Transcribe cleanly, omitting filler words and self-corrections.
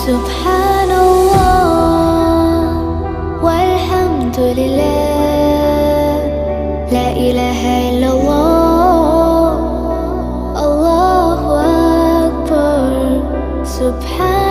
سبحان الله والحمد لله، لا إله إلا الله، الله أكبر. سبحان